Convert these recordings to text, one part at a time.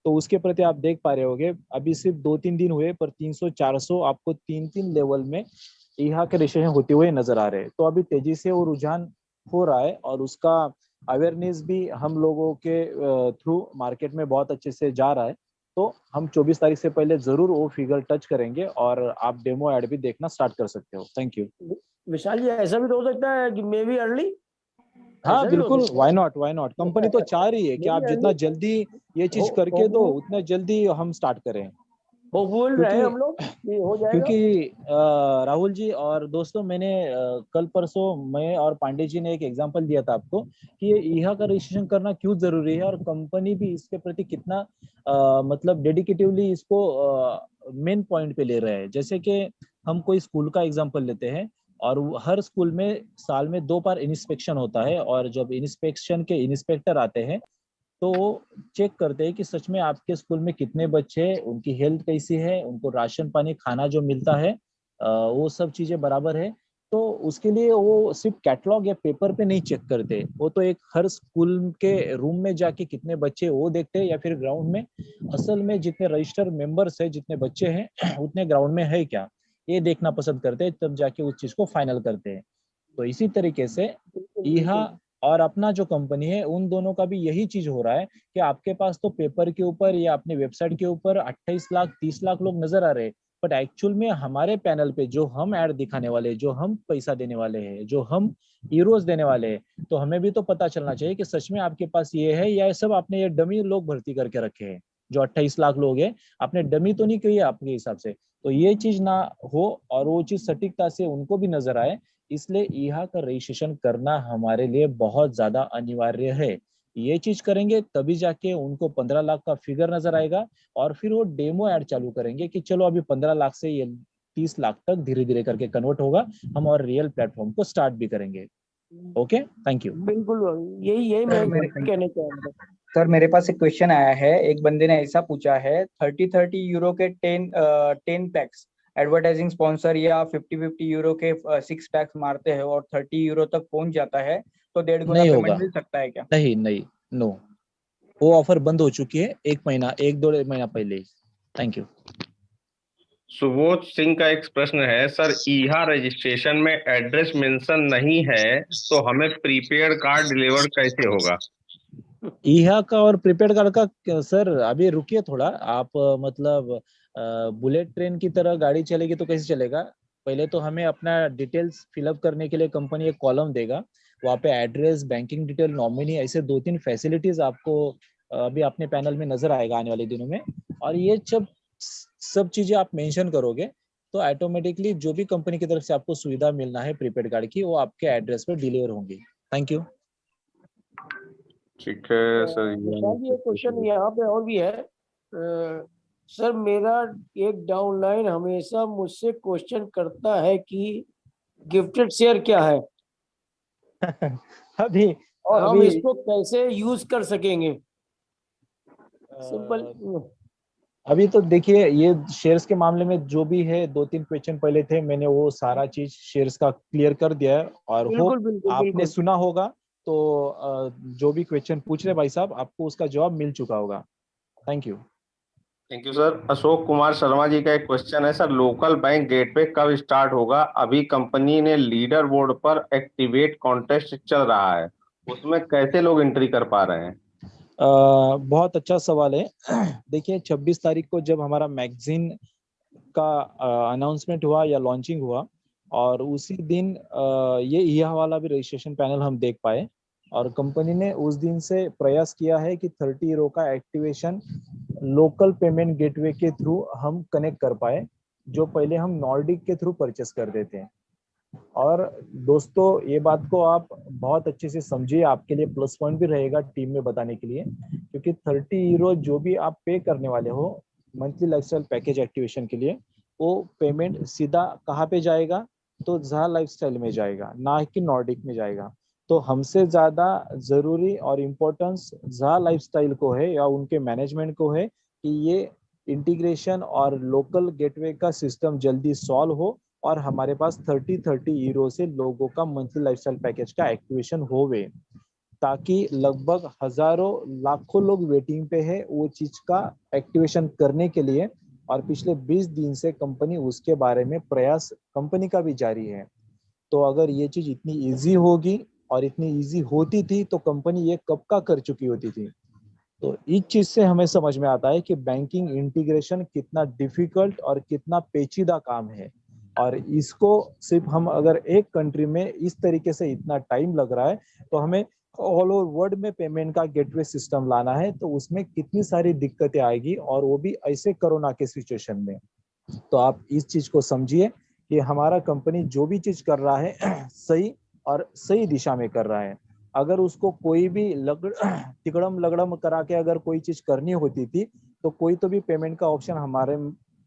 तो उसके प्रति आप देख पा रहे होगे अभी सिर्फ 2-3 दिन हुए पर 300-400 आपको 3-3 लेवल में यहाँ के रजिस्ट्रेशन होते हुए नजर आ रहे हैं। तो अभी तेजी से वो रुझान हो रहा है और उसका अवेयरनेस भी हम लोगों के थ्रू मार्केट में बहुत अच्छे से जा रहा है। तो हम 24 तारीख से पहले जरूर वो फिगर टच करेंगे और आप डेमो ऐड भी देखना स्टार्ट कर सकते हो। Thank you. विशाल जी, ऐसा भी तो हो सकता है कि मे बी अर्ली, हाँ ऐसा भी हो बिल्कुल, सकता why not, why not. Company तो चाह रही है कि मे बी आप जितना अर्ली जल्दी ये हो चीज करके दो होपफुल उतना जल्दी हम स्टार्ट करें। होपफुल रहे क्योंकि हम लोग कि हो जाएगा। क्योंकि राहुल जी और दोस्तों, मैंने कल परसों मैं और पांडे जी ने एक एग्जांपल दिया था आपको कि ये ईहा का रजिस्ट्रेशन करना क्यों जरूरी है और कंपनी भी इसके प्रति कितना मतलब डेडिकेटिवली इसको मेन पॉइंट पे ले रहे हैं। जैसे कि हम कोई स्कूल का एग्जांपल लेते हैं और हर स्कूल में साल में 2 बार इंस्पेक्शन होता है और जब इंस्पेक्शन के इंस्पेक्टर आते हैं तो चेक करते हैं कि सच में आपके स्कूल में कितने बच्चे हैं, उनकी हेल्थ कैसी है, उनको राशन पानी खाना जो मिलता है वो सब चीजें बराबर है। तो उसके लिए वो सिर्फ कैटलॉग या पेपर पे नहीं चेक करते, वो तो एक हर स्कूल के रूम में जाके कितने बच्चे वो देखते हैं या फिर ग्राउंड में असल में जितने रजिस्टर मेंबर्स है जितने बच्चे हैं उतने ग्राउंड में है क्या, ये देखना पसंद करते हैं, तब जाके उस चीज को फाइनल करते हैं। तो इसी तरीके से बिल्कुल यहाँ बिल्कुल। और अपना जो कंपनी है उन दोनों का भी यही चीज हो रहा है कि आपके पास तो पेपर के ऊपर या अपने वेबसाइट के ऊपर 28 लाख 30 लाख लोग नजर आ रहे हैं, बट एक्चुअल में हमारे पैनल पे जो हम ऐड दिखाने वाले, जो हम पैसा देने वाले हैं, जो हम हीरोज देने वाले हैं, तो हमें भी तो पता चलना चाहिए कि सच में आपके पास ये है या ये सब आपने ये डमी लोग भर्ती करके रखे हैं। जो 28 लाख लोग हैं आपने डमी तो नहीं किए आपके हिसाब से। तो ये चीज ना हो और वो चीज सटीकता से उनको भी नजर आए, इसलिए ईहा का रजिस्ट्रेशन करना हमारे लिए बहुत ज्यादा अनिवार्य है। ये चीज करेंगे तभी जाके उनको 15 लाख का फिगर नजर आएगा और फिर वो डेमो ऐड चालू करेंगे कि चलो अभी 15 लाख से ये 30 लाख तक धीरे धीरे करके कन्वर्ट होगा हम और रियल प्लेटफॉर्म को स्टार्ट भी करेंगे। Okay, thank you. बिल्कुल यही यही सर मैं मेरे कहने चाह रहा था। सर मेरे पास एक क्वेश्चन आया है। एक बंदे ने ऐसा पूछा है, 30-30 यूरो के 10 पैक्स एडवर्टाइजिंग स्पॉन्सर या 50-50 यूरो के 6 पैक्स मारते हैं और 30 यूरो तक पहुंच जाता है, तो 1.5 गुना नहीं पेमेंट होगा, मिल सकता है क्या? नहीं नहीं, नो, वो ऑफर बंद हो चुकी है 1 महीना 1-2 महीना पहले ही। Thank you. सुबोध सिंह का एक प्रश्न है, सर ईहा रजिस्ट्रेशन में एड्रेस मेंशन नहीं है तो हमें प्रीपेड कार्ड डिलीवर कैसे होगा? ईहा का और प्रीपेड कार्ड का सर अभी रुकिए थोड़ा आप, मतलब बुलेट ट्रेन की तरह गाड़ी चलेगी तो कैसे चलेगा। पहले तो हमें अपना डिटेल्स फिलअप करने के लिए कंपनी एक कॉलम देगा, वहाँ पे एड्रेस, बैंकिंग डिटेल, नॉमिनी, ऐसे 2-3 फैसिलिटीज आपको अभी अपने पैनल में नजर आएगा आने वाले दिनों में। और ये सब चीजें आप मेंशन करोगे तो ऑटोमेटिकली जो भी कंपनी की तरफ से आपको सुविधा मिलना है प्रीपेड कार्ड की वो आपके एड्रेस पर डिलीवर होंगी। Thank you. ठीक है सर, विशाल जी, एक क्वेश्चन यहाँ पे और भी है। सर मेरा एक डाउनलाइन हमेशा मुझसे क्वेश्चन करता है कि गिफ्टेड शेयर क्या है अभी और हम अभी इसको कैसे यूज कर सकेंगे। सिंपल। अभी तो देखिए ये शेयर्स के मामले में जो भी है 2-3 क्वेश्चन पहले थे, मैंने वो सारा चीज शेयर्स का क्लियर कर दिया है और बिल्कुल होप बिल्कुल आपने बिल्कुल। सुना होगा। तो जो भी क्वेश्चन पूछ रहे भाई साहब आपको उसका जवाब मिल चुका होगा। Thank you. Thank you sir. Ashok Kumar Sharma ji का एक क्वेश्चन है, सर लोकल बैंक गेटवे कब स्टार्ट होगा? अभी कंपनी ने लीडर बोर्ड पर एक्टिवेट कॉन्टेस्ट चल रहा है, उसमें कैसे लोग एंट्री कर पा रहे हैं? बहुत अच्छा सवाल है। देखिए 26 तारीख को जब हमारा मैगजीन का अनाउंसमेंट हुआ या लॉन्चिंग हुआ और उसी दिन ये ईहा वाला भी रजिस्ट्रेशन पैनल हम देख पाए और कंपनी ने उस दिन से प्रयास किया है कि 30 यूरो का एक्टिवेशन लोकल पेमेंट गेटवे के थ्रू हम कनेक्ट कर पाए, जो पहले हम नॉर्डिक के थ्रू परचेस कर देते हैं। और दोस्तों ये बात को आप बहुत अच्छे से समझिए, आपके लिए प्लस पॉइंट भी रहेगा टीम में बताने के लिए, क्योंकि 30 यूरो जो भी आप पे करने वाले हो मंथली लाइफस्टाइल पैकेज एक्टिवेशन के लिए, वो पेमेंट सीधा कहाँ पे जाएगा, तो जहा लाइफस्टाइल में जाएगा, ना कि नॉर्डिक में जाएगा। तो हमसे ज्यादा जरूरी और इम्पोर्टेंस जहा लाइफस्टाइल को है या उनके मैनेजमेंट को है कि ये इंटीग्रेशन और लोकल गेटवे का सिस्टम जल्दी सॉल्व हो और हमारे पास 30 यूरो से लोगों का मंथली लाइफस्टाइल पैकेज का एक्टिवेशन होवे। ताकि लगभग हजारों लाखों लोग वेटिंग पे है वो चीज का एक्टिवेशन करने के लिए। और पिछले 20 दिन से कंपनी उसके बारे में प्रयास कंपनी का भी जारी है। तो अगर ये चीज इतनी इजी होगी और इतनी इजी होती थी तो कंपनी ये कब का कर चुकी होती थी। तो इस चीज से हमें समझ में आता है कि बैंकिंग इंटीग्रेशन कितना डिफिकल्ट और कितना पेचीदा काम है। और इसको सिर्फ हम अगर एक कंट्री में इस तरीके से इतना टाइम लग रहा है तो हमें ऑल ओवर वर्ल्ड में पेमेंट का गेटवे सिस्टम लाना है, तो उसमें कितनी सारी दिक्कतें आएगी, और वो भी ऐसे कोरोना के सिचुएशन में। तो आप इस चीज को समझिए कि हमारा कंपनी जो भी चीज कर रहा है सही और सही दिशा में कर रहा है। अगर उसको कोई भी तिकड़म लगड़म करा के अगर कोई चीज करनी होती थी तो कोई तो भी पेमेंट का ऑप्शन हमारे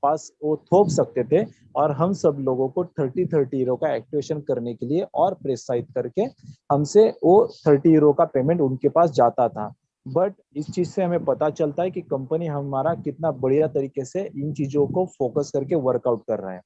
पास वो थोप सकते थे, और हम सब लोगों को 30 यूरो का एक्टिवेशन करने के लिए और प्रेसाइज करके हमसे वो 30 यूरो का पेमेंट उनके पास जाता था। बट इस चीज से हमें पता चलता है कि कंपनी हमारा कितना बढ़िया तरीके से इन चीजों को फोकस करके वर्कआउट कर रहा है।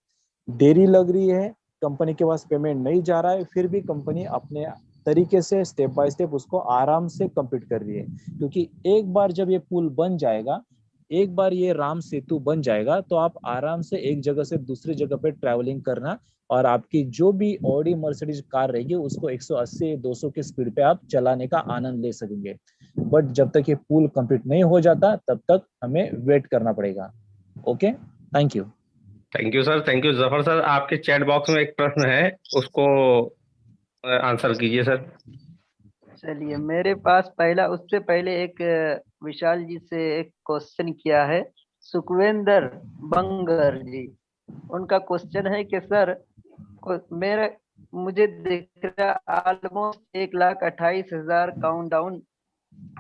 देरी लग रही है, कंपनी के पास पेमेंट नहीं जा रहा है, फिर भी कंपनी अपने तरीके से स्टेप बाय स्टेप उसको आराम से कंप्लीट कर रही है। क्योंकि एक बार जब ये पुल बन जाएगा, एक बार ये राम सेतु बन जाएगा, तो आप आराम से एक जगह से दूसरी जगह पे ट्रैवलिंग करना, और आपकी जो भी ऑडी मर्सिडीज कार रहेगी उसको 180-200 की स्पीड पे आप चलाने का आनंद ले सकेंगे। बट जब तक ये पुल कंप्लीट नहीं हो जाता तब तक हमें वेट करना पड़ेगा। Okay, thank you. Thank you sir, thank you. Zafar sir, आपके चैट बॉक्स में एक प्रश्न है, उसको आंसर कीजिए सर। चलिए, मेरे पास पहला, उससे पहले एक विशाल जी से एक क्वेश्चन किया है सुखविंदर बंगर जी। उनका क्वेश्चन है कि सर मेरा मुझे दिख रहा ऑलमोस्ट 1,28,000 काउंटडाउन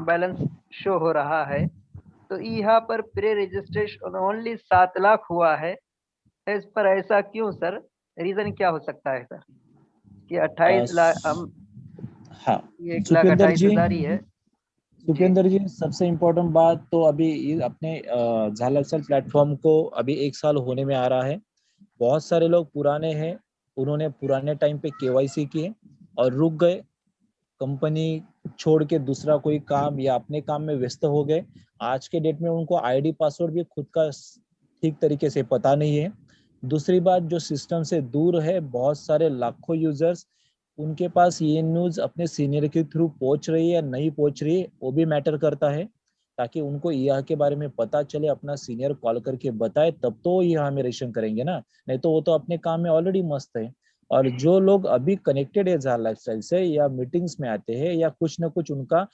बैलेंस शो हो रहा है, तो यहाँ पर प्री रजिस्ट्रेशन ओनली 7 लाख हुआ है। इस पर ऐसा क्यों सर? रीजन क्या हो सकता है सर कि 28 लाख हाँ, ये 1,28,000 ही है? सुपेंद्र जी, सबसे इम्पोर्टेंट बात तो अभी अपने झालर प्लेटफॉर्म को अभी 1 साल होने में आ रहा है। बहुत सारे लोग पुराने हैं, उन्होंने पुराने टाइम पे केवाईसी किए और रुक गए, कंपनी छोड़ के दूसरा कोई काम या अपने काम में व्यस्त हो गए। आज के डेट में उनको आईडी पासवर्ड भी खुद का ठीक तरीके से पता नहीं है। दूसरी बात, जो सिस्टम से दूर है, बहुत सारे लाखों यूजर्स, उनके पास ये न्यूज अपने सीनियर के थ्रू पहुंच रही है या नहीं पहुंच रही है, वो भी मैटर करता है। ताकि उनको यह के बारे में पता चले, अपना सीनियर कॉल करके बताए, तब तो ये हमें रेशन करेंगे ना, नहीं तो वो तो अपने काम में ऑलरेडी मस्त है। और जो लोग अभी कनेक्टेड है जार लाइफस्टाइल से, या मीटिंग्स में आते हैं, या कुछ ना कुछ उनका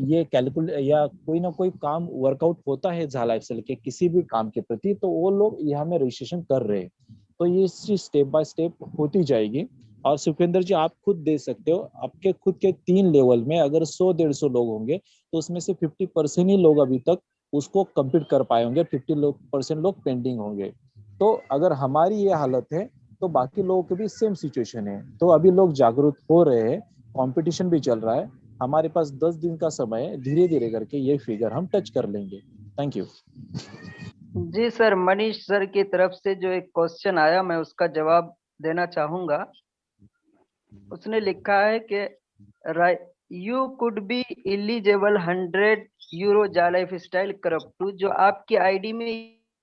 ये कैलकुलेट या कोई ना कोई काम वर्कआउट होता है जार लाइफस्टाइल के किसी भी काम के प्रति, तो वो लोग यहाँ में रजिस्ट्रेशन कर रहे हैं। तो ये स्टेप बाय स्टेप होती जाएगी। और सुखेंद्र जी, आप खुद दे सकते हो, आपके खुद के 3 लेवल में अगर 100-150 लोग होंगे तो उसमें से 50% ही लोग अभी तक उसको कंप्लीट कर पाए होंगे, 50% लोग पेंडिंग होंगे। तो अगर हमारी ये हालत है तो बाकी लोगों की भी सेम सिचुएशन है। तो अभी लोग जागरूक हो रहे हैं, कंपटीशन भी चल रहा है, हमारे पास 10 दिन का समय है, धीरे धीरे करके ये फिगर हम टच कर लेंगे। Thank you ji sir, Manish sir की तरफ से जो एक क्वेश्चन आया मैं उसका जवाब देना चाहूंगा। उसने लिखा है कि you could be eligible 100 euro जा लाइफ स्टाइल करप्टू। जो आपकी आईडी में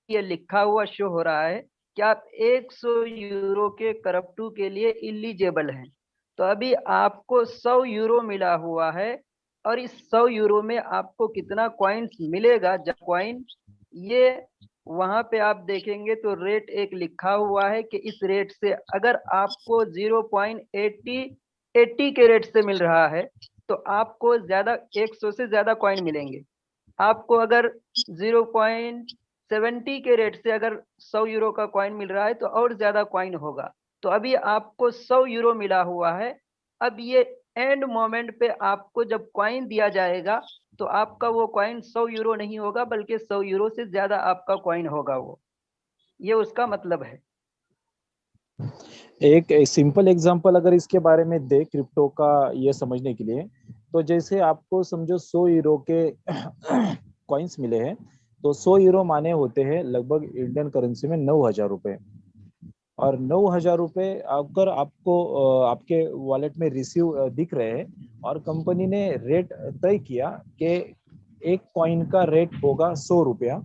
ये लिखा हुआ शो हो रहा है कि आप 100 यूरो के करप्टू के लिए एलिजिबल हैं। तो अभी आपको 100 यूरो मिला हुआ है, और इस 100 यूरो में आपको कितना कॉइन्स मिलेगा, कॉइन, ये वहां पे आप देखेंगे तो रेट एक लिखा हुआ है कि इस रेट से अगर आपको 0.80 के रेट से मिल रहा है तो आपको ज्यादा 100 से ज्यादा कॉइन मिलेंगे। आपको अगर 0.70 के रेट से अगर 100 यूरो का कॉइन मिल रहा है तो और ज्यादा कॉइन होगा। तो अभी आपको 100 यूरो मिला हुआ है। अब ये एंड मोमेंट पे आपको जब कॉइन दिया जाएगा तो आपका वो कॉइन 100 यूरो नहीं होगा, बल्कि 100 यूरो से ज्यादा आपका कॉइन होगा वो। ये उसका मतलब है। एक सिंपल एग्जांपल अगर इसके बारे में दे क्रिप्टो का ये समझने के लिए, तो जैसे आपको समझो 100 यूरो के कॉइन्स मिले हैं, तो 100 यूरो माने होते हैं लगभग इंडियन करेंसी में 9,000 रुपए। और 9,000 रुपये अगर आपको आपके वॉलेट में रिसीव दिख रहे हैं और कंपनी ने रेट तय किया कि एक कॉइन का रेट होगा 100 रुपया,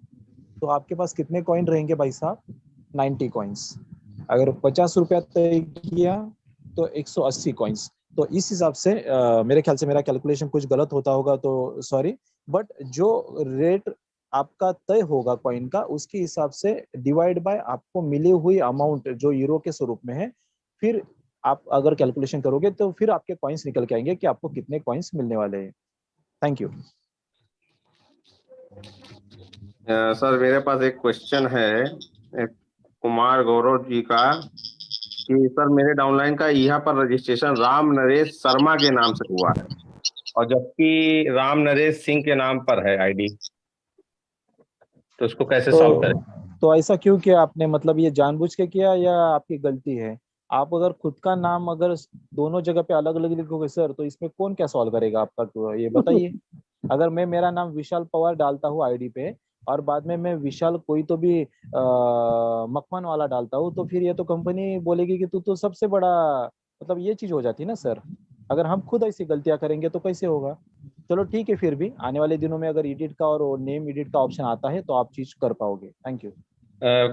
तो आपके पास कितने कॉइन रहेंगे भाई साहब? 90 कॉइन्स। अगर 50 रुपया तय किया तो 180 कॉइन्स। तो इस हिसाब से मेरे ख्याल से मेरा कैलकुलेशन कुछ गलत होता होगा तो सॉरी, बट जो रेट आपका तय होगा कॉइन का उसके हिसाब से डिवाइड बाय आपको मिली हुई अमाउंट जो यूरो के स्वरूप में है, फिर आप अगर कैलकुलेशन करोगे तो फिर आपके कॉइन्स निकल के आएंगे कि आपको कितने कॉइन्स मिलने वाले हैं। Thank you. सर मेरे पास एक क्वेश्चन है कुमार गौरव जी का कि सर मेरे डाउनलाइन का यहाँ पर रजिस्ट्रेशन राम नरेश शर्मा के नाम से हुआ है और जबकि राम नरेश सिंह के नाम पर है आईडी, तो इसको कैसे सॉल्व करें? तो ऐसा क्यों किया आपने? मतलब ये जानबूझ के किया या आपकी गलती है? आप अगर खुद का नाम अगर दोनों जगह पे अलग अलग लिखोगे सर, तो इसमें कौन क्या सॉल्व करेगा आपका, तो ये बताइए। अगर मैं मेरा नाम विशाल पवार डालता हूँ आईडी पे और बाद में मैं विशाल कोई तो भी मकमन वाला डालता हूँ, तो फिर ये तो कंपनी बोलेगी कि तू तो सबसे बड़ा, मतलब ये चीज हो जाती है ना सर। अगर हम खुद ऐसी गलतियां करेंगे तो कैसे होगा? चलो ठीक है, फिर भी आने वाले दिनों में अगर एडिट का और नेम एडिट का ऑप्शन आता है तो आप चीज कर पाओगे। Thank you.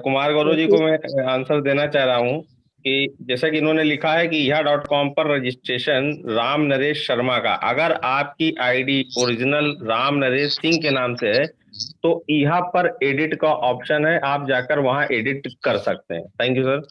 कुमार गौरव जी को मैं आंसर देना चाह रहा हूँ कि जैसा कि इन्होंने लिखा है कि यह.com पर रजिस्ट्रेशन राम नरेश शर्मा का, अगर आपकी आईडी ओरिजिनल राम नरेश सिंह के नाम से है तो यहाँ पर एडिट का ऑप्शन है, आप जाकर वहां एडिट कर सकते हैं। Thank you sir.